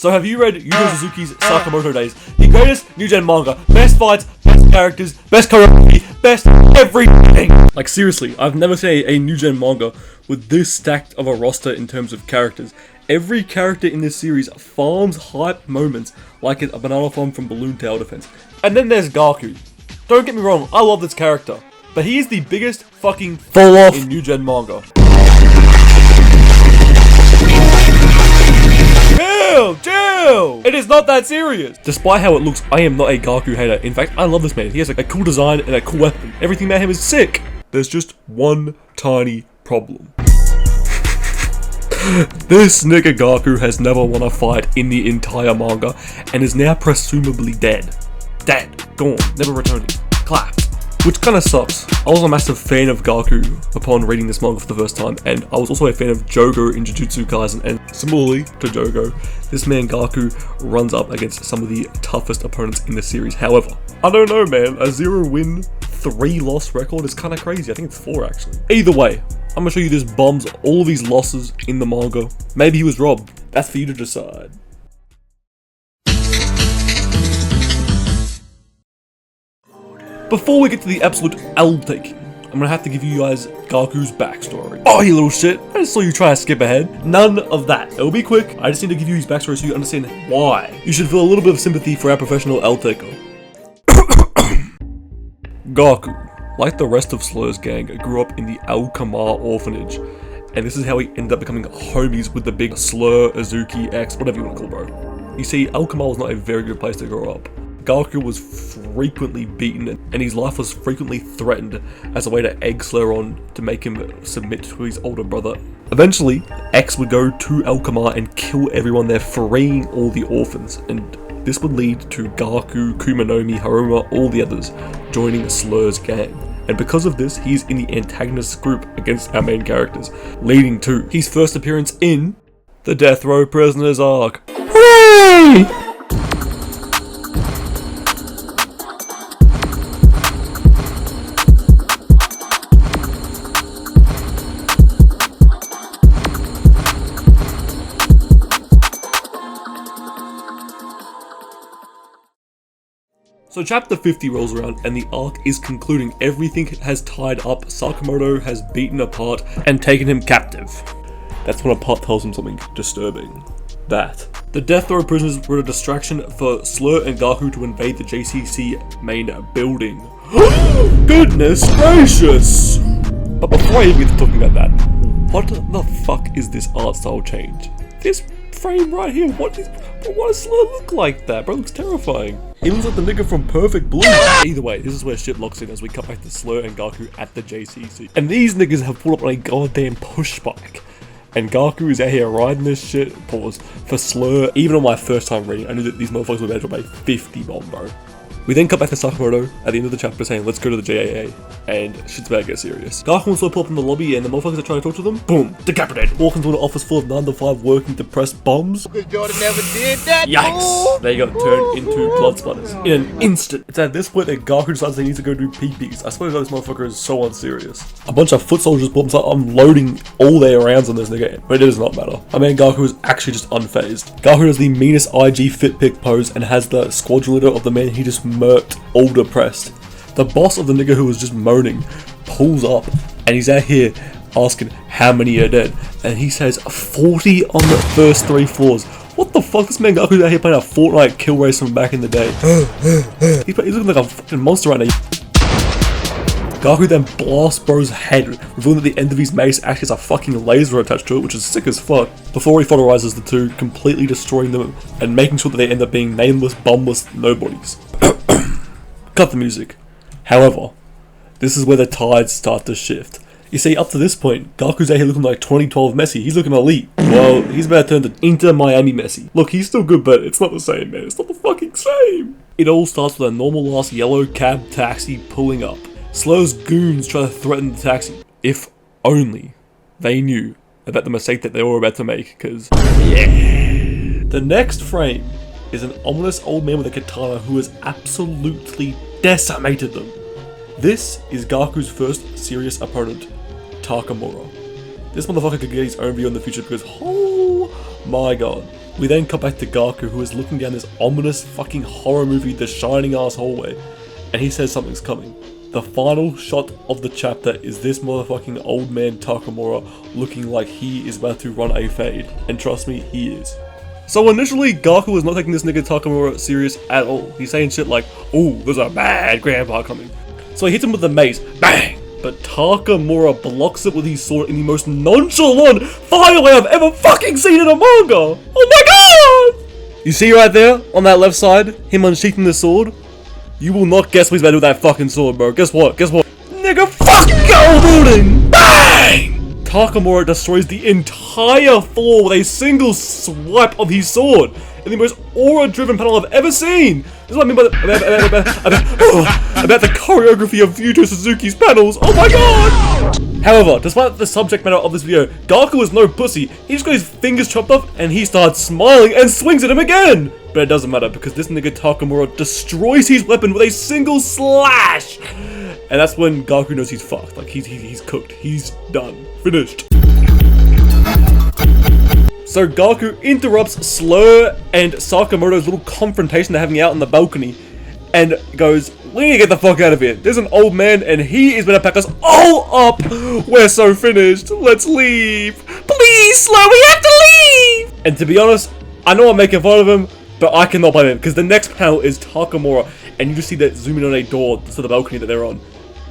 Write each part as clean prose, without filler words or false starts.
So have you read Yuzo Suzuki's Sakamoto Days? The greatest new gen manga. Best fights, best characters, best choreography, best everything. Like seriously, I've never seen a new gen manga with this stacked of a roster in terms of characters. Every character in this series farms hype moments like it's a banana farm from Balloon Tower Defense. And then there's Gaku. Don't get me wrong, I love this character, but he is the biggest fucking fall off in new gen manga. Chill! It is not that serious! Despite how it looks, I am not a Gaku hater. In fact, I love this man. He has like a cool design and a cool weapon. Everything about him is sick. There's just one tiny problem. This nigga Gaku has never won a fight in the entire manga and is now presumably dead. Dead. Gone. Never returning. Clapped. Which kinda sucks. I was a massive fan of Gaku upon reading this manga for the first time, and I was also a fan of Jogo in Jujutsu Kaisen, and similarly to Jogo, this man Gaku runs up against some of the toughest opponents in the series. However, I don't know man, a 0-win, 3-loss record is kinda crazy. I think it's 4 actually. Either way, I'm gonna show you this bums all of these losses in the manga. Maybe he was robbed. That's for you to decide. Before we get to the absolute L-taking, I'm gonna have to give you guys Gaku's backstory. Oh, you little shit. I just saw you try to skip ahead. None of that. It'll be quick. I just need to give you his backstory so you understand why. You should feel a little bit of sympathy for our professional L-taker. Gaku, like the rest of Slur's gang, grew up in the Alkamar orphanage. And this is how he ended up becoming homies with the big Slur, Azuki, X, whatever you want to call bro. You see, Alkamar was not a very good place to grow up. Gaku was frequently beaten and his life was frequently threatened as a way to egg Slur on to make him submit to his older brother. Eventually, X would go to Alkamar and kill everyone there, freeing all the orphans, and this would lead to Gaku, Kumanomi, Haruma, all the others joining Slur's gang. And because of this, he's in the antagonist group against our main characters, leading to his first appearance in the Death Row Prisoners arc. Hooray! So chapter 50 rolls around and the arc is concluding. Everything has tied up, Sakamoto has beaten apart and taken him captive. That's when a part tells him something disturbing. That the Death Row prisoners were a distraction for Slur and Gaku to invade the JCC main building. Goodness gracious! But before I even get to talking about that, what the fuck is this art style change? This frame right here, what does Slur look like that? Bro, it looks terrifying. He looks like the nigga from Perfect Blue. Either way, this is where shit locks in as we cut back to Slur and Gaku at the JCC. And these niggas have pulled up on a goddamn push bike. And Gaku is out here riding this shit, pause, for Slur. Even on my first time reading, I knew that these motherfuckers were about to drop a 50 bomb, bro. We then cut back to Sakamoto at the end of the chapter saying, let's go to the JAA, and shit's about to get serious. Gaku and Slur pull up in the lobby and the motherfuckers are trying to talk to them, boom, decapitated. Walk into an office full of 9 to 5 working to press bombs. Jordan never did that. Yikes! They got turned into blood splatters in an instant. It's at this point that Gaku decides they need to go do pee-pees. I swear this motherfucker is so unserious. A bunch of foot soldiers pull up and start unloading all their rounds on this nigga, but it does not matter. I mean, Gaku is actually just unfazed. Gaku has the meanest IG fit pick pose and has the squad leader of the man he just murked all depressed. The boss of the nigga who was just moaning pulls up and he's out here asking how many are dead, and he says 40 on the first 3 floors. What the fuck? This man Gaku's out here playing a Fortnite kill race from back in the day. He's looking like a fucking monster right now. Gaku then blasts bro's head, revealing that the end of his mace actually has a fucking laser attached to it, which is sick as fuck, before he photorizes the two, completely destroying them and making sure that they end up being nameless, bumless nobodies. Cut the music. However, this is where the tides start to shift. You see, up to this point, Gaku's out here looking like 2012 Messi. He's looking elite. Well, he's about to turn to Inter Miami Messi. Look, he's still good, but it's not the same, man. It's not the fucking same. It all starts with a normal ass yellow cab taxi pulling up. Slur's goons try to threaten the taxi. If only they knew about the mistake that they were about to make, because yeah. The next frame is an ominous old man with a katana who has absolutely decimated them. This is Gaku's first serious opponent, Takamura. This motherfucker could get his own video in the future because, oh my god. We then cut back to Gaku, who is looking down this ominous fucking horror movie, The Shining Ass Hallway, and he says something's coming. The final shot of the chapter is this motherfucking old man Takamura looking like he is about to run a fade, and trust me, he is. So initially, Gaku was not taking this nigga Takamura serious at all. He's saying shit like, "Ooh, there's a bad grandpa coming." So he hits him with the mace, bang! But Takamura blocks it with his sword in the most nonchalant fireway I've ever fucking seen in a manga! Oh my god! You see right there, on that left side, him unsheathing the sword? You will not guess what he's about to do with that fucking sword, bro. Guess what? Guess what? Nigga, fucking go building! Bang! Takamura destroys the entire floor with a single swipe of his sword in the most aura-driven panel I've ever seen. This is what I mean by about the choreography of Yuto Suzuki's panels. Oh my god! However, despite the subject matter of this video, Gaku is no pussy. He just got his fingers chopped off and he starts smiling and swings at him again. But it doesn't matter because this nigga Takamura destroys his weapon with a single slash. And that's when Gaku knows he's fucked. Like, he's cooked. He's done. Finished. So Gaku interrupts Slur and Sakamoto's little confrontation they're having out on the balcony and goes, "We need to get the fuck out of here. There's an old man and he is gonna pack us all up. We're so finished. Let's leave. Please, Slur, we have to leave!" And to be honest, I know I'm making fun of him, but I cannot blame him because the next panel is Takamura and you just see that zooming on a door to the balcony that they're on.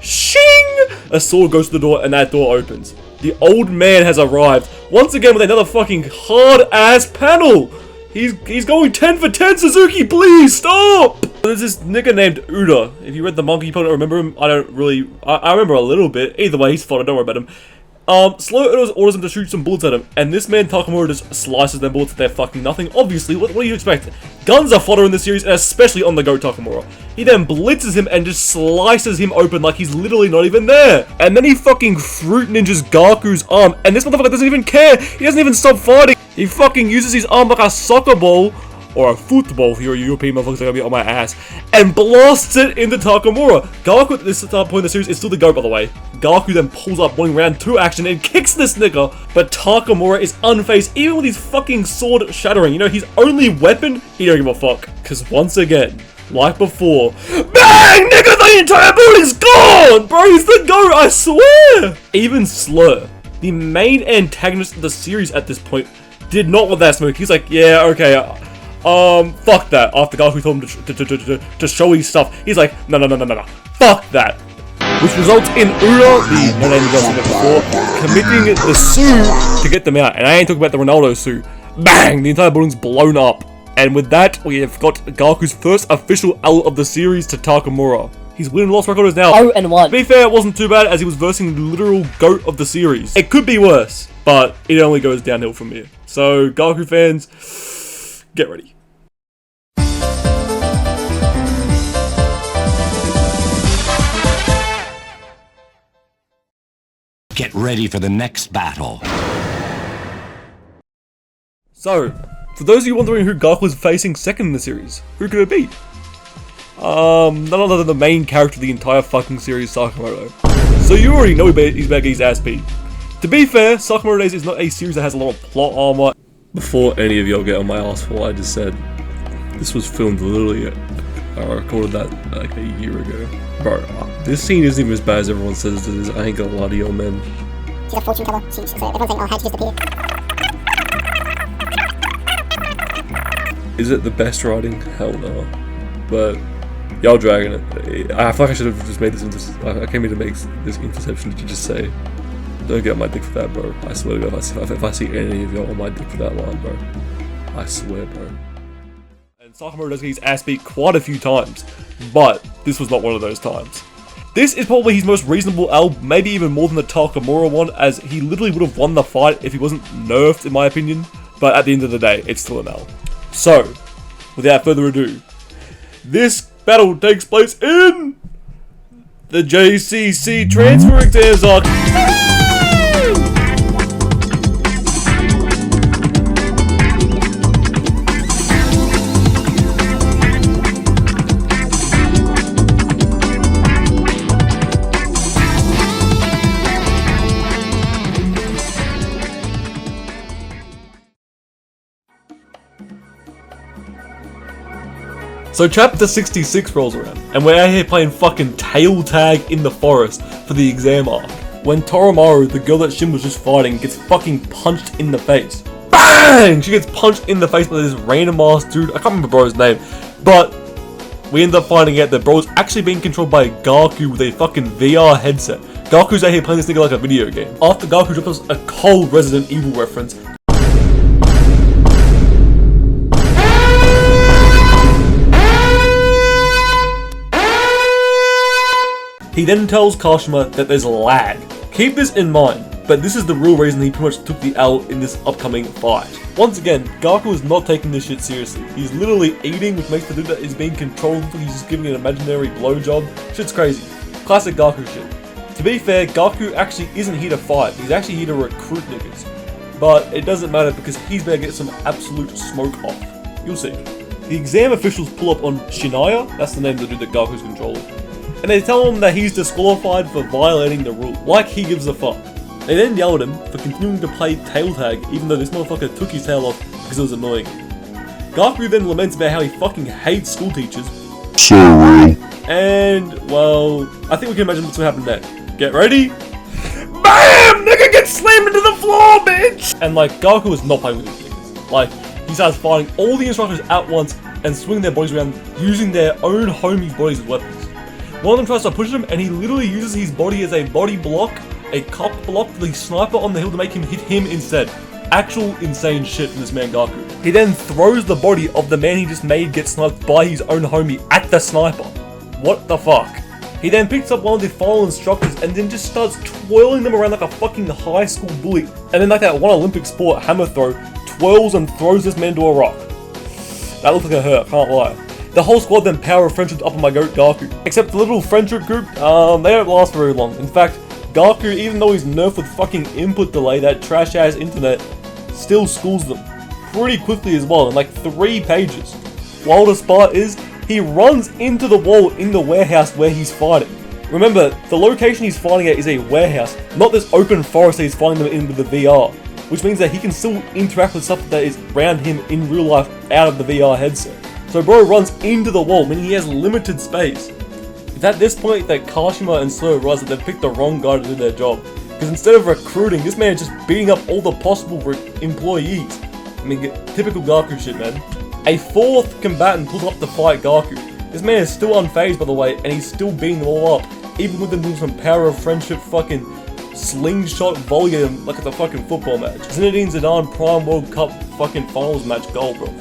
Shing! A sword goes to the door and that door opens. The old man has arrived, once again with another fucking hard-ass panel! He's going 10 for 10, Suzuki, please, stop! There's this nigga named Uda. If you read the manga, you probably don't remember him. I don't really... I remember a little bit. Either way, he's fine, don't worry about him. Slow orders him to shoot some bullets at him, and this man Takamura just slices them bullets at their fucking nothing. Obviously, what do you expect? Guns are fodder in this series, and especially on the go Takamura. He then blitzes him and just slices him open like he's literally not even there. And then he fucking fruit ninjas Gaku's arm, and this motherfucker doesn't even care. He doesn't even stop fighting. He fucking uses his arm like a soccer ball, or a football if you're a European motherfucker, gonna be on my ass, and blasts it into Takamura. Gaku at this point in the series is still the GOAT, by the way. Gaku then pulls up wanting round 2 action and kicks this nigga, but Takamura is unfazed even with his fucking sword shattering. You know, his only weapon, he don't give a fuck. Cause once again, like before, BANG! Nigga, the entire building's gone! Bro, he's the GOAT, I swear! Even Slur, the main antagonist of the series at this point, did not want that smoke. He's like, yeah, okay, fuck that. After Gaku told him to show his stuff, he's like, no, fuck that. Which results in Uda, the no-name girl before, committing the Sue to get them out. And I ain't talking about the Ronaldo Sue. Bang! The entire building's blown up. And with that, we have got Gaku's first official L of the series to Takamura. His win and loss record is now 0-1. To be fair, it wasn't too bad as he was versing the literal GOAT of the series. It could be worse, but it only goes downhill from here. So, Gaku fans, get ready. Get ready for the next battle. So, for those of you wondering who Gaku was facing second in the series, who could it be? None other than the main character of the entire fucking series, Sakamoto. So you already know he's about to get his ass beat. To be fair, Sakamoto Days is not a series that has a lot of plot armor. Before any of y'all get on my ass for what I just said, this was filmed literally, I recorded that like a year ago. Bro, this scene isn't even as bad as everyone says it is. I ain't gonna lie to y'all, man. She's a fortune teller. So everyone's saying, oh, how'd she disappear? Is it the best writing? Hell no. But y'all dragging it. I feel like I should have just made this. I came here to make this interception to just say, don't get on my dick for that, bro. I swear to God, if I see any of y'all on my dick for that line, bro, I swear, bro. And Sakamoto does get his ass beat quite a few times, but this was not one of those times. This is probably his most reasonable L, maybe even more than the Takamura one, as he literally would have won the fight if he wasn't nerfed, in my opinion. But at the end of the day, it's still an L. So, without further ado, this battle takes place in the JCC transfer exams arc. So chapter 66 rolls around, and we're out here playing fucking tail tag in the forest for the exam arc. When Toromaru, the girl that Shin was just fighting, gets fucking punched in the face. BANG! She gets punched in the face by this random ass dude, I can't remember bro's name, but we end up finding out that bro's actually being controlled by Gaku with a fucking VR headset. Gaku's out here playing this nigga like a video game. After Gaku drops us a cold Resident Evil reference, he then tells Kashima that there's lag. Keep this in mind, but this is the real reason he pretty much took the L in this upcoming fight. Once again, Gaku is not taking this shit seriously. He's literally eating, which makes the dude that is being controlled look like he's just giving an imaginary blowjob. Shit's crazy. Classic Gaku shit. To be fair, Gaku actually isn't here to fight. He's actually here to recruit niggas. But it doesn't matter because he's gonna get some absolute smoke off. You'll see. The exam officials pull up on Shinaya, that's the name of the dude that Gaku's controlling, and they tell him that he's disqualified for violating the rule, like he gives a fuck. They then yell at him for continuing to play tail tag even though this motherfucker took his tail off because it was annoying. Gaku then laments about how he fucking hates school teachers. Sorry. And, well, I think we can imagine what's gonna happen next. Get ready? BAM! Nigga gets slammed into the floor, bitch! And like, Gaku is not playing with these niggas. Like, he starts fighting all the instructors at once and swinging their bodies around using their own homies' bodies as weapons. One of them tries to push him and he literally uses his body as a body block, a cup block for the sniper on the hill to make him hit him instead. Actual insane shit from this man Gaku. He then throws the body of the man he just made get sniped by his own homie at the sniper. What the fuck? He then picks up one of the final instructors and then just starts twirling them around like a fucking high school bully. And then like that one Olympic sport, hammer throw, twirls and throws this man to a rock. That looks like it hurt, can't lie. The whole squad then power of friendship up on my goat Gaku. Except the little friendship group, they don't last very long. In fact, Gaku, even though he's nerfed with fucking input delay, that trash ass internet, still schools them. Pretty quickly as well, in like 3 pages. Wildest part is, he runs into the wall in the warehouse where he's fighting. Remember, the location he's fighting at is a warehouse, not this open forest that he's fighting them in with the VR. Which means that he can still interact with stuff that is around him in real life out of the VR headset. So bro runs into the wall, meaning he has limited space. It's at this point that Kashima and Slo realize that they've picked the wrong guy to do their job. Because instead of recruiting, this man is just beating up all the possible employees. I mean, typical Gaku shit, man. A 4th combatant pulls up to fight Gaku. This man is still unfazed, by the way, and he's still beating them all up, even with them doing some power of friendship fucking slingshot volume like it's a fucking football match. Zinedine Zidane Prime World Cup fucking finals match goal, bro.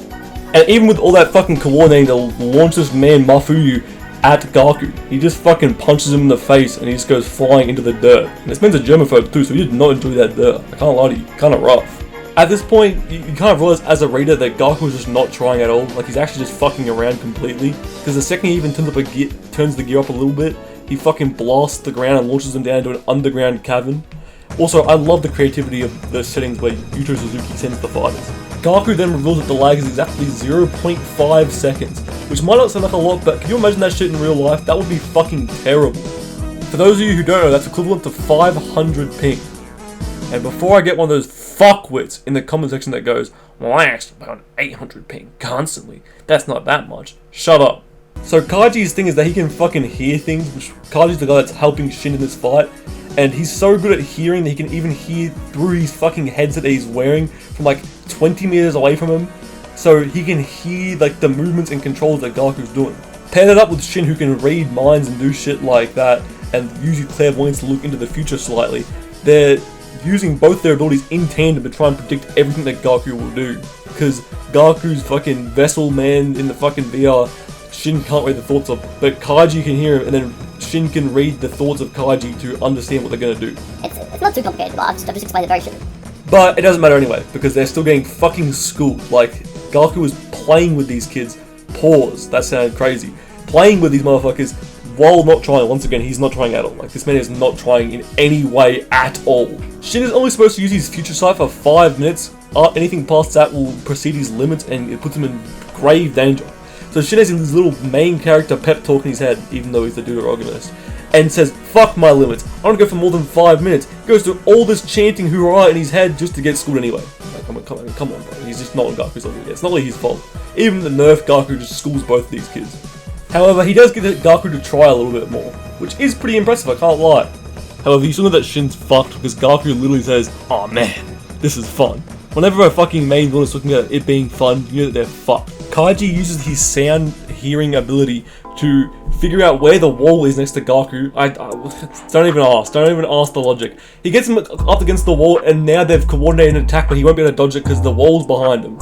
And even with all that fucking coordinating to launch this man Mafuyu at Gaku, he just fucking punches him in the face and he just goes flying into the dirt. And this man's a germaphobe too, so he did not enjoy that dirt. I can't lie to you, kinda rough. At this point, you kind of realize as a reader that Gaku is just not trying at all. Like, he's actually just fucking around completely. Because the second he even turns the gear up a little bit, he fucking blasts the ground and launches them down into an underground cavern. Also, I love the creativity of the settings where Yuto Suzuki sends the fighters. Gaku then reveals that the lag is exactly 0.5 seconds, which might not sound like a lot, but can you imagine that shit in real life? That would be fucking terrible. For those of you who don't know, that's equivalent to 500 ping. And before I get one of those fuckwits in the comment section that goes, well, I actually play on 800 ping constantly, that's not that much, shut up. So Kaiji's thing is that he can fucking hear things, which Kaiji's the guy that's helping Shin in this fight, and he's so good at hearing that he can even hear through his fucking headset that he's wearing from like 20 meters away from him, so he can hear like the movements and controls that Gaku's doing. Pair that up with Shin, who can read minds and do shit like that, and use his clairvoyance to look into the future slightly. They're using both their abilities in tandem to try and predict everything that Gaku will do, because Gaku's fucking vessel man in the fucking VR, Shin can't read the thoughts of, but Kaiji can hear him, and then Shin can read the thoughts of Kaiji to understand what they're gonna do. It's not too complicated, but I've just explained it very simply. But it doesn't matter anyway, because they're still getting fucking schooled. Like, Gaku is playing with these kids. Pause, that sounded crazy. Playing with these motherfuckers while not trying. Once again, he's not trying at all. Like, this man is not trying in any way at all. Shin is only supposed to use his future sight for 5 minutes. Anything past that will precede his limits, and it puts him in grave danger. So Shin has his little main character pep talk in his head, even though he's the deuterogonist, and says, fuck my limits, I don't go for more than 5 minutes. Goes through all this chanting hoorah in his head just to get schooled anyway. Like, come on, bro. He's just not on Gaku's level yet. It's not like his fault. Even the nerf Gaku just schools both of these kids. However, he does get Gaku to try a little bit more, which is pretty impressive, I can't lie. However, you still know that Shin's fucked because Gaku literally says, "Oh man, this is fun." Whenever a fucking main villain is looking at it being fun, you know that they're fucked. Kaiji uses his sound hearing ability to figure out where the wall is next to Gaku. Don't even ask the logic. He gets him up against the wall and now they've coordinated an attack, but he won't be able to dodge it because the wall's behind him.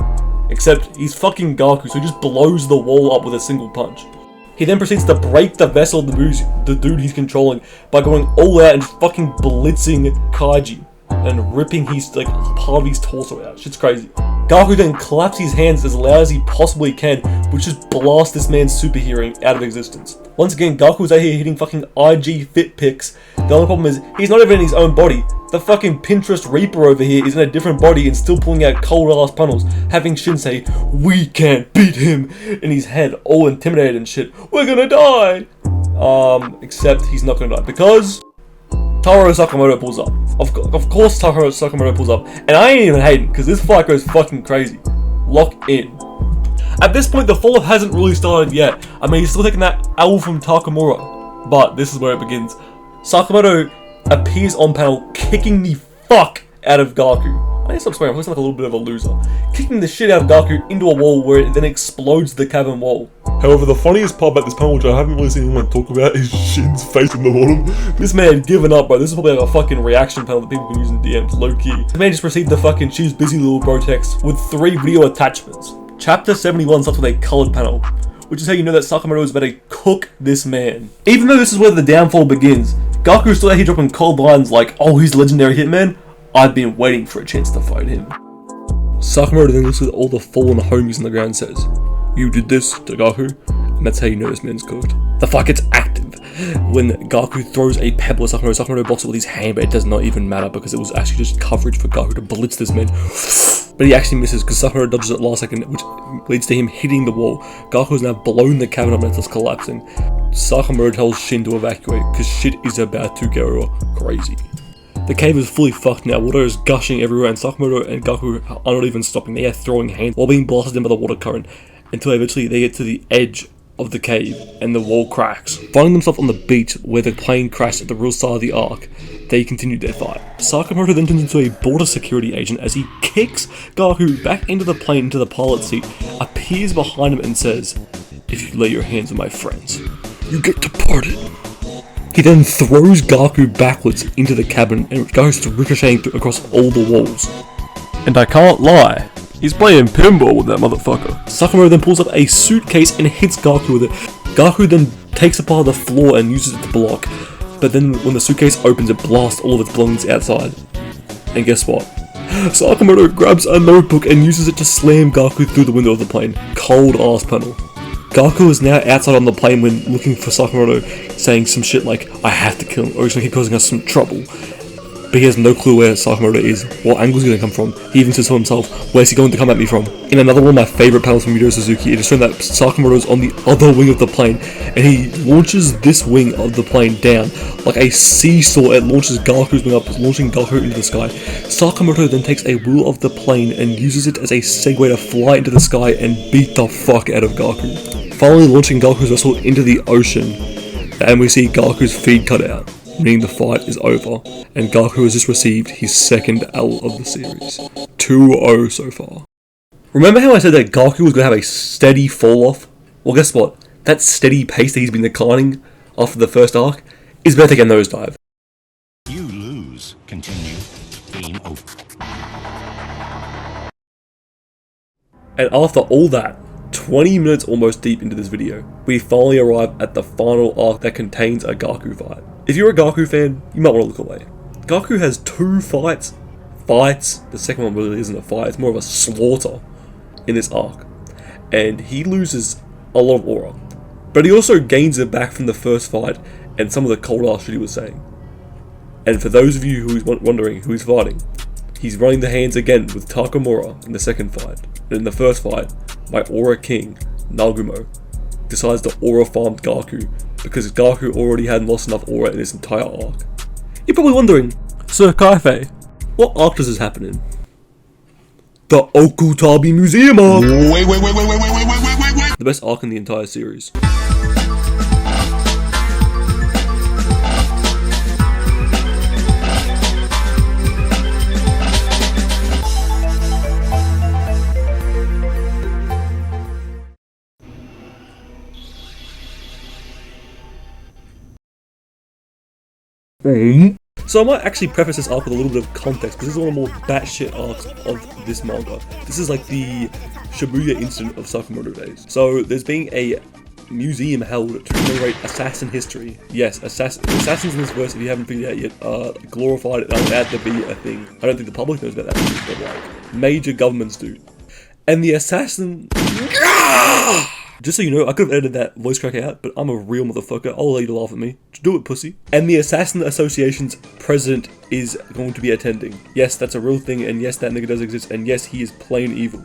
Except he's fucking Gaku, so he just blows the wall up with a single punch. He then proceeds to break the vessel of the dude he's controlling by going all out and just fucking blitzing Kaiji and ripping his part of his torso out. Shit's crazy. Gaku then claps his hands as loud as he possibly can, which just blasts this man's super hearing out of existence. Once again, Gaku's out here hitting fucking IG fit pics. The only problem is, he's not even in his own body. The fucking Pinterest Reaper over here is in a different body and still pulling out cold ass panels, having Shin say, "We can't beat him," in his head, all intimidated and shit. "We're gonna die!" Except he's not gonna die, because Taro Sakamoto pulls up. Of course Taro Sakamoto pulls up. And I ain't even hating, because this fight goes fucking crazy. Lock in. At this point, the fall-off hasn't really started yet. I mean, he's still taking that L from Takamura. But this is where it begins. Sakamoto appears on panel, kicking the fuck out of Gaku. I need to stop swearing, I'm looking like a little bit of a loser. Kicking the shit out of Gaku into a wall where it then explodes the cavern wall. However, the funniest part about this panel, which I haven't really seen anyone talk about, is Shin's face in the bottom. This man had given up, bro. This is probably like a fucking reaction panel that people can use in DMs, low-key. This man just proceeded to fucking choose busy little bro text with 3 video attachments. Chapter 71 starts with a coloured panel, which is how you know that Sakamoto is about to cook this man. Even though this is where the downfall begins, Gaku's still out here dropping cold lines like, "Oh, he's legendary hitman. I've been waiting for a chance to fight him." Sakamoto then looks at all the fallen homies on the ground and says, "You did this to Gaku," and that's how you know this man's cooked. The fight gets active when Gaku throws a pebble at Sakamoto. Sakamoto blocks it with his hand, but it does not even matter because it was actually just coverage for Gaku to blitz this man. But he actually misses because Sakamoto dodges at last second, which leads to him hitting the wall. Gaku has now blown the cavern up and it's collapsing. Sakamoto tells Shin to evacuate because shit is about to go crazy. The cave is fully fucked now, water is gushing everywhere and Sakamoto and Gaku are not even stopping. They are throwing hands while being blasted in by the water current until eventually they get to the edge of the cave and the wall cracks. Finding themselves on the beach where the plane crashed at the real start of the arc, they continue their fight. Sakamoto then turns into a border security agent as he kicks Gaku back into the plane into the pilot's seat, appears behind him and says, "If you lay your hands on my friends, you get deported." He then throws Gaku backwards into the cabin and goes to ricocheting across all the walls. And I can't lie, he's playing pinball with that motherfucker. Sakamoto then pulls up a suitcase and hits Gaku with it. Gaku then takes apart the floor and uses it to block, but then when the suitcase opens it blasts all of its belongings outside. And guess what? Sakamoto grabs a notebook and uses it to slam Gaku through the window of the plane. Cold ass panel. Gaku is now outside on the plane when looking for Sakamoto, saying some shit like, "I have to kill him or he's gonna keep causing us some trouble." But he has no clue where Sakamoto is, what angle he's going to come from. He even says to himself, "Where's he going to come at me from?" In another one of my favourite panels from Yu Suzuki, it is shown that Sakamoto is on the other wing of the plane, and he launches this wing of the plane down. Like a seesaw, it launches Gaku's wing up, launching Gaku into the sky. Sakamoto then takes a wheel of the plane and uses it as a segue to fly into the sky and beat the fuck out of Gaku. Finally launching Gaku's vessel into the ocean, and we see Gaku's feed cut out, meaning the fight is over, and Gaku has just received his second L of the series. 2-0 so far. Remember how I said that Gaku was going to have a steady fall off? Well, guess what? That steady pace that he's been declining after the first arc is about to take a nosedive. You lose. Continue. Game over. And after all that, 20 minutes almost deep into this video, we finally arrive at the final arc that contains a Gaku fight. If you're a Gaku fan, you might want to look away. Gaku has 2 fights. The second one really isn't a fight, it's more of a slaughter in this arc. And he loses a lot of aura. But he also gains it back from the first fight and some of the cold ass shit he was saying. And for those of you who is wondering who he's fighting, he's running the hands again with Takamura in the second fight. And in the first fight, my Aura King, Nagumo, decides to Aura farm Gaku because Gaku already hadn't lost enough Aura in this entire arc. You're probably wondering, Sir Kaifei, what arc does this happen in? The Okutabi Museum arc! Wait. The best arc in the entire series. So I might actually preface this arc with a little bit of context, because this is one of the more batshit arcs of this manga. This is like the Shibuya incident of Sakamoto days. So there's being a museum held to commemorate assassin history. Yes, assassins in this verse, if you haven't figured it out yet, are glorified and allowed to be a thing. I don't think the public knows about that, but like, major governments do. And the assassin... Just so you know, I could have edited that voice crack out, but I'm a real motherfucker. I'll allow you to laugh at me. Just do it, pussy. And the Assassin Association's president is going to be attending. Yes, that's a real thing, and yes, that nigga does exist, and yes, he is plain evil.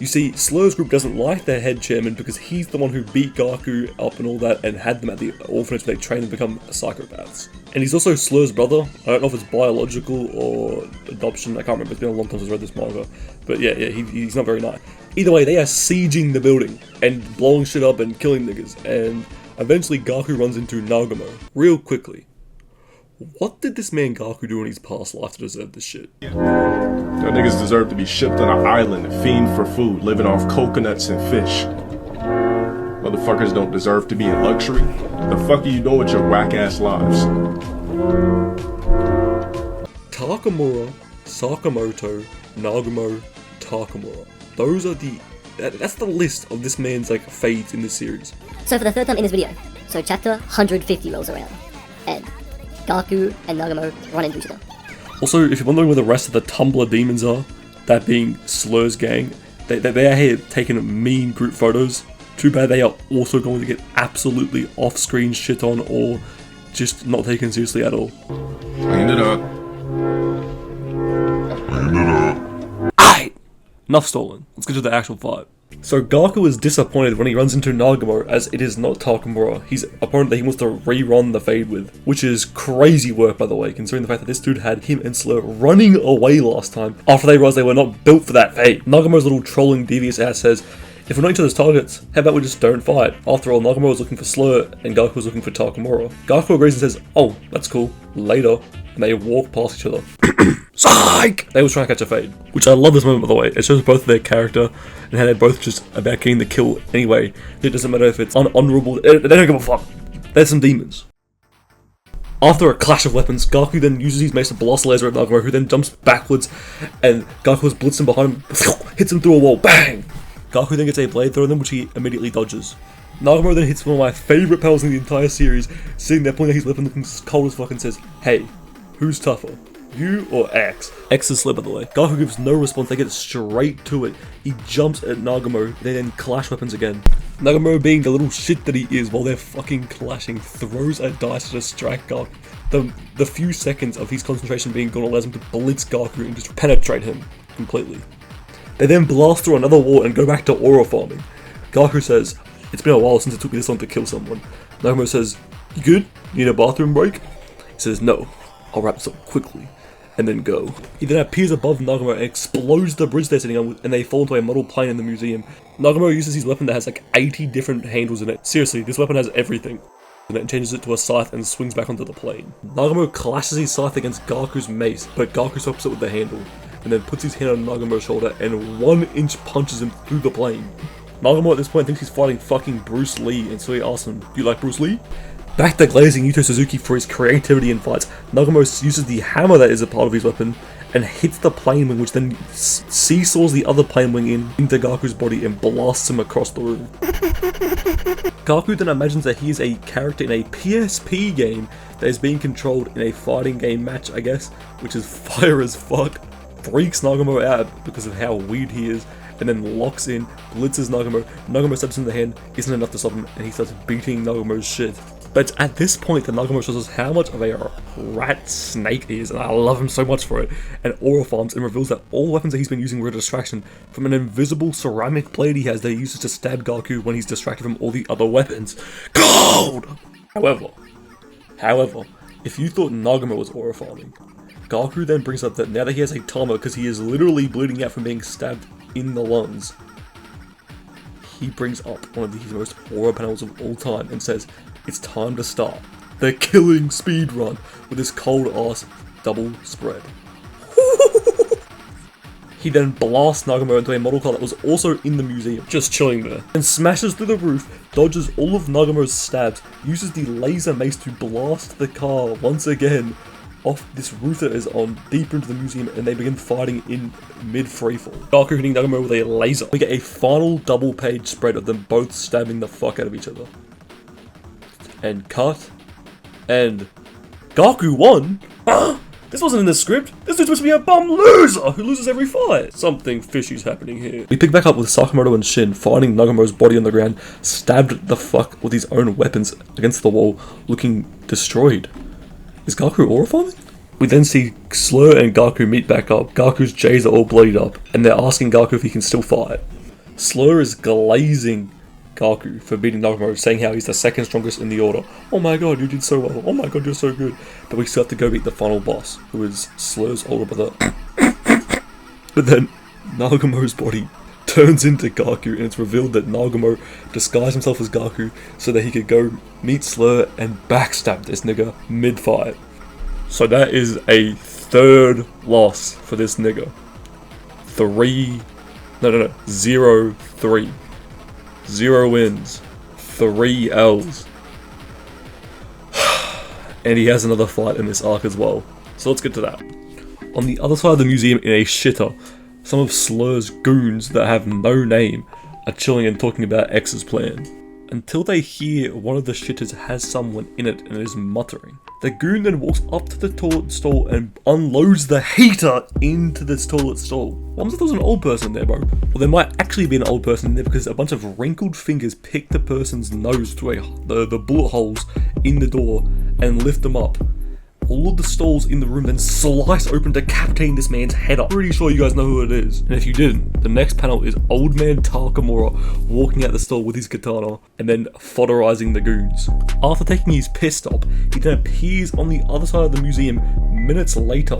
You see, Slur's group doesn't like their head chairman because he's the one who beat Gaku up and all that and had them at the orphanage where they train and become psychopaths. And he's also Slur's brother. I don't know if it's biological or adoption. I can't remember. It's been a long time since I read this manga. But yeah, he's not very nice. Either way, they are sieging the building and blowing shit up and killing niggas. And eventually Gaku runs into Nagumo real quickly. What did this man Gaku do in his past life to deserve this shit? Y'all niggas deserve to be shipped on an island and fiend for food, living off coconuts and fish. Motherfuckers don't deserve to be in luxury. The fuck are you doing with your whack-ass lives? Takamura, Sakamoto, Nagumo, Takamura. Those are that's the list of this man's like fades in this series. So for the third time in this video, so chapter 150 rolls around, and Gaku and Nagumo run into each other. Also, if you're wondering where the rest of the Tumblr demons are, that being Slur's gang, they are here taking mean group photos. Too bad they are also going to get absolutely off-screen shit on or just not taken seriously at all. Clean it up. Aight! Enough stolen. Let's get to the actual fight. So Gaku is disappointed when he runs into Nagumo, as it is not Takamura, his opponent that he wants to rerun the fade with. Which is crazy work, by the way, considering the fact that this dude had him and Slur running away last time, after they realized they were not built for that fade. Nagumo's little trolling devious ass says, if we're not each other's targets, how about we just don't fight? After all, Nagumo was looking for Slur, and Gaku was looking for Takamura. Gaku agrees and says, oh, that's cool, later, and they walk past each other. Psych! They was trying to catch a fade. Which I love this moment, by the way. It shows both their character and how they're both just about getting the kill anyway. It doesn't matter if it's unhonorable, they don't give a fuck. They're some demons. After a clash of weapons, Gaku then uses his mace to blast a laser at Nagumo, who then jumps backwards, and Gaku is blitzing behind him, hits him through a wall, bang! Gaku then gets a blade thrown at him, which he immediately dodges. Nagumo then hits one of my favourite panels in the entire series, sitting there pointing at his weapon looking cold as fuck and says, hey, who's tougher? You or X? X is Slur, by the way. Gaku gives no response, they get straight to it. He jumps at Nagumo, they then clash weapons again. Nagumo, being the little shit that he is while they're fucking clashing, throws a dice to distract Gaku. The few seconds of his concentration being gone allows him to blitz Gaku and just penetrate him completely. They then blast through another wall and go back to aura farming. Gaku says, it's been a while since it took me this long to kill someone. Nagumo says, you good? Need a bathroom break? He says, no, I'll wrap this up quickly. And then go. He then appears above Nagumo and explodes the bridge they're sitting on, and they fall into a model plane in the museum. Nagumo uses his weapon that has like 80 different handles in it. Seriously, this weapon has everything. And then changes it to a scythe and swings back onto the plane. Nagumo clashes his scythe against Gaku's mace, but Gaku stops it with the handle, and then puts his hand on Nagumo's shoulder and 1-inch punches him through the plane. Nagumo at this point thinks he's fighting fucking Bruce Lee, and so he asks him, do you like Bruce Lee? Back to glazing Yuto Suzuki for his creativity in fights, Nagumo uses the hammer that is a part of his weapon and hits the plane wing, which then seesaws the other plane wing into Gaku's body and blasts him across the room. Gaku then imagines that he is a character in a PSP game that is being controlled in a fighting game match, I guess, which is fire as fuck, freaks Nagumo out because of how weird he is, and then locks in, blitzes Nagumo. Nagumo stabs him in the hand, isn't enough to stop him, and he starts beating Nagumo's shit. But at this point, the Nagumo shows us how much of a rat snake he is, and I love him so much for it, and aura farms and reveals that all weapons that he's been using were a distraction from an invisible ceramic blade he has that he uses to stab Gaku when he's distracted from all the other weapons. Gold! However, if you thought Nagumo was aura farming, Gaku then brings up that now that he has a timer, because he is literally bleeding out from being stabbed in the lungs, he brings up one of his most aura panels of all time and says, it's time to start the killing speed run with this cold ass double spread. He then blasts Nagumo into a model car that was also in the museum, just chilling there, and smashes through the roof, dodges all of Nagumo's stabs, uses the laser mace to blast the car once again off this roof that is on deeper into the museum, and they begin fighting in mid-freefall. Gaku hitting Nagumo with a laser. We get a final double-page spread of them both stabbing the fuck out of each other. And cut. And Gaku won? This wasn't in the script. This dude's supposed to be a bum loser who loses every fight. Something fishy's happening here. We pick back up with Sakamoto and Shin finding Nagumo's body on the ground, stabbed the fuck with his own weapons against the wall, looking destroyed. Is Gaku aura farming? We then see Slur and Gaku meet back up. Gaku's J's are all bloodied up, and they're asking Gaku if he can still fight. Slur is glazing Gaku for beating Nagumo, saying how he's the second strongest in the order. Oh my god, you did so well. Oh my god, you're so good. But we still have to go beat the final boss, who is Slur's older brother. But then, Nagumo's body turns into Gaku, and it's revealed that Nagumo disguised himself as Gaku so that he could go meet Slur and backstab this nigga mid-fight. So that is a third loss for this nigga. 0-3. 0 wins, 3 L's. And he has another fight in this arc as well. So let's get to that. On the other side of the museum in a shitter, some of Slur's goons that have no name are chilling and talking about X's plan. Until they hear one of the shitters has someone in it and is muttering. The goon then walks up to the toilet stall and unloads the heater into this toilet stall. What if there was an old person there, bro? Well, there might actually be an old person in there because a bunch of wrinkled fingers pick the person's nose through the bullet holes in the door and lift them up. All of the stalls in the room then slice open, decapitating this man's head up. Pretty sure you guys know who it is. And if you didn't, the next panel is old man Takamura walking out the stall with his katana and then fodderizing the goons. After taking his piss stop, he then appears on the other side of the museum minutes later,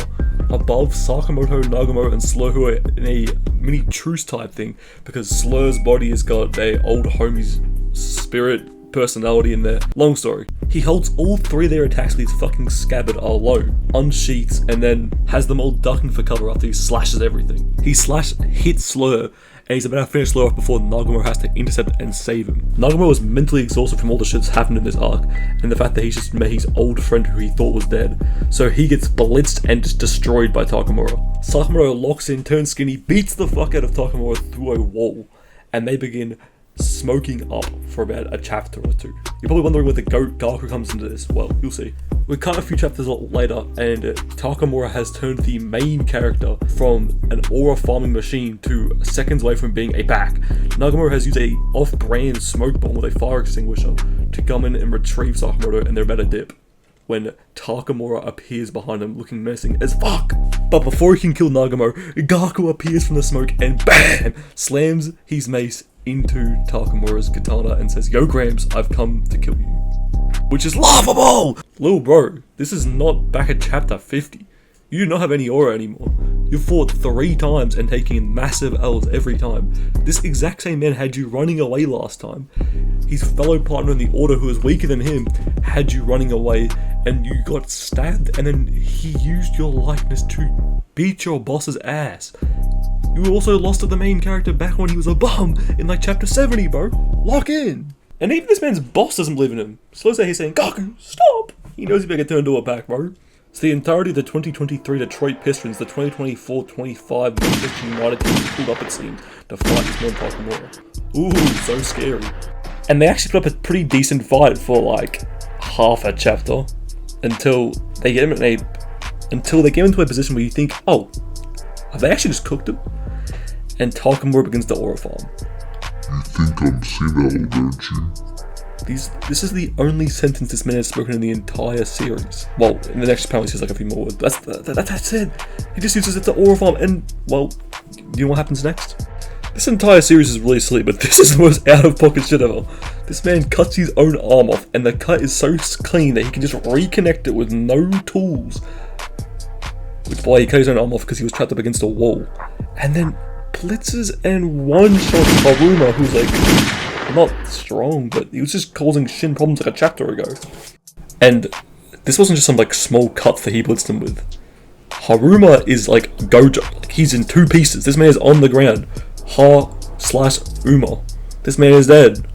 above Sakamoto, Nagumo, and Slur, who are in a mini truce type thing because Slur's body has got their old homie's spirit personality in there. Long story. He holds all 3 of their attacks with his fucking scabbard alone, unsheaths, and then has them all ducking for cover after he slashes everything. He hits Slur, and he's about to finish Slur off before Nagumo has to intercept and save him. Nagumo is mentally exhausted from all the shit that's happened in this arc, and the fact that he's just met his old friend who he thought was dead, so he gets blitzed and just destroyed by Takamura. Sakamoto locks in, turns skinny, beats the fuck out of Takamura through a wall, and they begin smoking up for about a chapter or 2. You're probably wondering where the goat Gaku comes into this. Well, you'll see. We cut a few chapters later, and Takamura has turned the main character from an aura farming machine to seconds away from being a pack. Nagumo has used a off-brand smoke bomb with a fire extinguisher to come in and retrieve Sakamoto, and they're about to dip when Takamura appears behind him looking menacing as fuck. But before he can kill Nagumo, Gaku appears from the smoke and BAM! Slams his mace into Takamura's katana and says, "Yo Grams, I've come to kill you." Which is laughable! Lil bro, this is not back at chapter 50. You do not have any aura anymore. You fought 3 times and taking massive L's every time. This exact same man had you running away last time. His fellow partner in the order who was weaker than him had you running away and you got stabbed, and then he used your likeness to beat your boss's ass. You also lost to the main character back when he was a bum in like chapter 70, bro. Lock in. And even this man's boss doesn't believe in him. Slows down, he's saying, "Gaku, stop!" He knows he's better turn into a pack, bro. So the entirety of the 2023 Detroit Pistons, the 2024-25 Manchester United team pulled up, it seemed, to fight this man Takamura. Ooh, so scary. And they actually put up a pretty decent fight for like half a chapter until they get him into a position where you think, oh, have they actually just cooked him? And Takamura begins to aura farm. You think I'm senile, don't you? This is the only sentence this man has spoken in the entire series. Well, in the next panel he says like a few more words. That's it. He just uses it to aura farm, and well, you know what happens next? This entire series is really silly, but this is the most out of pocket shit ever. This man cuts his own arm off, and the cut is so clean that he can just reconnect it with no tools. which by he cut his own arm off because he was trapped up against a wall, and then blitzes and one-shots Haruma, who's like not strong, but he was just causing Shin problems like a chapter ago. And this wasn't just some like small cut that he blitzed him with. Haruma is like Gojo. Like, he's in two pieces. This man is on the ground. Ha/Uma. This man is dead.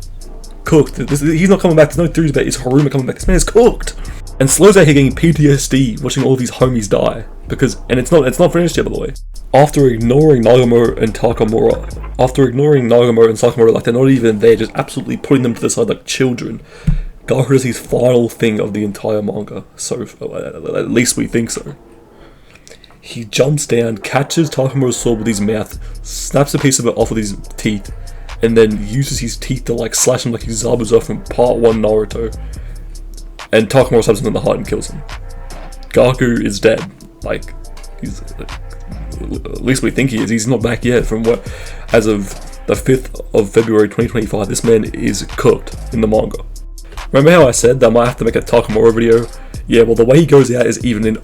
Cooked. He's not coming back. There's no theories about is Haruma coming back. This man is cooked. And Slow's out here getting PTSD watching all these homies die. And it's not finished yet, by the way. After ignoring Naruto and Sakamoto like they're not even there, just absolutely putting them to the side like children, Gaku does his final thing of the entire manga. So at least we think so. He jumps down, catches Takemoto's sword with his mouth, snaps a piece of it off with his teeth, and then uses his teeth to like slash him like he's Zabuza from Part 1 Naruto. And Takemoto stabs him in the heart and kills him. Gaku is dead. Like, he's at least we think he is. He's not back yet. From what, as of the 5th of February 2025, this man is cooked in the manga. Remember how I said that I might have to make a Takemoto video? Yeah, well, the way he goes out is even in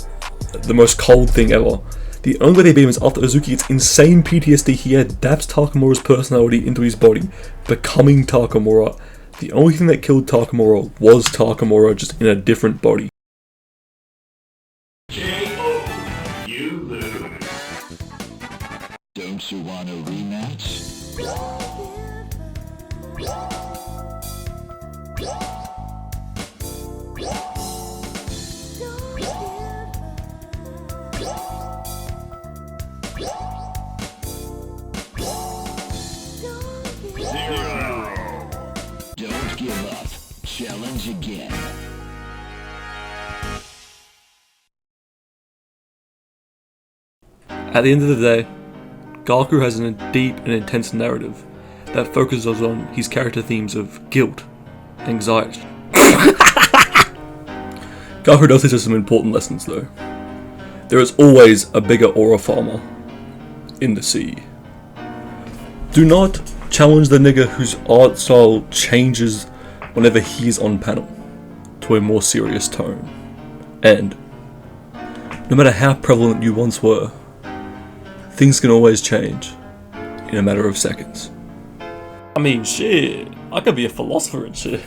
the most cold thing ever. The only way they beat him is after Uzuki gets insane PTSD. He adapts Takemoto's personality into his body, becoming Takemoto. The only thing that killed Takemoto was Takemoto, just in a different body. KO. You lose. Don't you want a rematch? Don't give up. Challenge again. At the end of the day, Gaku has a deep and intense narrative that focuses on his character themes of guilt, anxiety. Gaku does teach us some important lessons though. There is always a bigger aura farmer in the sea. Do not challenge the nigga whose art style changes whenever he's on panel to a more serious tone. And no matter how prevalent you once were, things can always change in a matter of seconds. I mean, shit, I could be a philosopher and shit.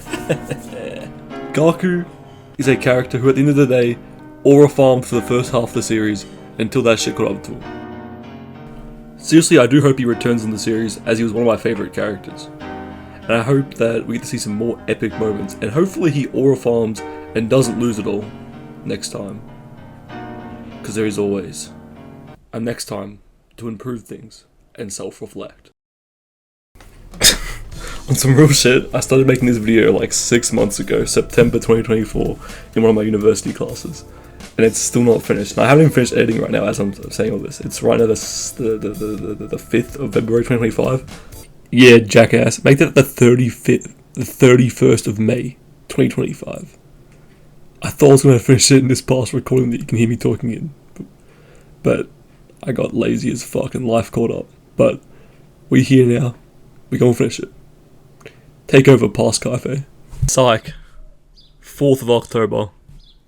Gaku is a character who at the end of the day aura farmed for the first half of the series until that shit caught up to him. Seriously, I do hope he returns in the series, as he was one of my favourite characters. And I hope that we get to see some more epic moments, and hopefully he aura farms and doesn't lose it all next time. Because there is always a next time to improve things and self-reflect. On some real shit, I started making this video like 6 months ago, September 2024, in one of my university classes. And it's still not finished. And I haven't even finished editing right now as I'm saying all this. It's right now the 5th of February 2025. Yeah, jackass. Make that the 31st of May 2025. I thought I was going to finish it in this past recording that you can hear me talking in. But I got lazy as fuck and life caught up. But we're here now. We're going to finish it. Take over Past Cafe. Psych. 4th of October.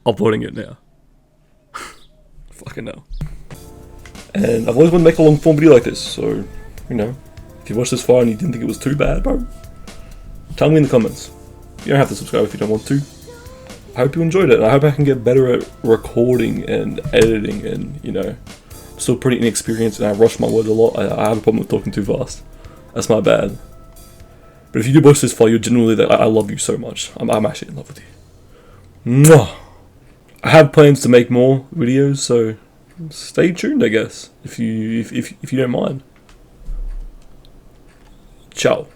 Uploading it now. Fucking hell. And I've always wanted to make a long form video like this, so, you know, if you watched this far and you didn't think it was too bad, bro, tell me in the comments. You don't have to subscribe if you don't want to. I hope you enjoyed it, and I hope I can get better at recording and editing, and, you know, I'm still pretty inexperienced and I rush my words a lot. I have a problem with talking too fast. That's my bad. But if you did watch this far, you're genuinely I love you so much. I'm actually in love with you. Mwah! I have plans to make more videos, so stay tuned, I guess, if you don't mind. Ciao.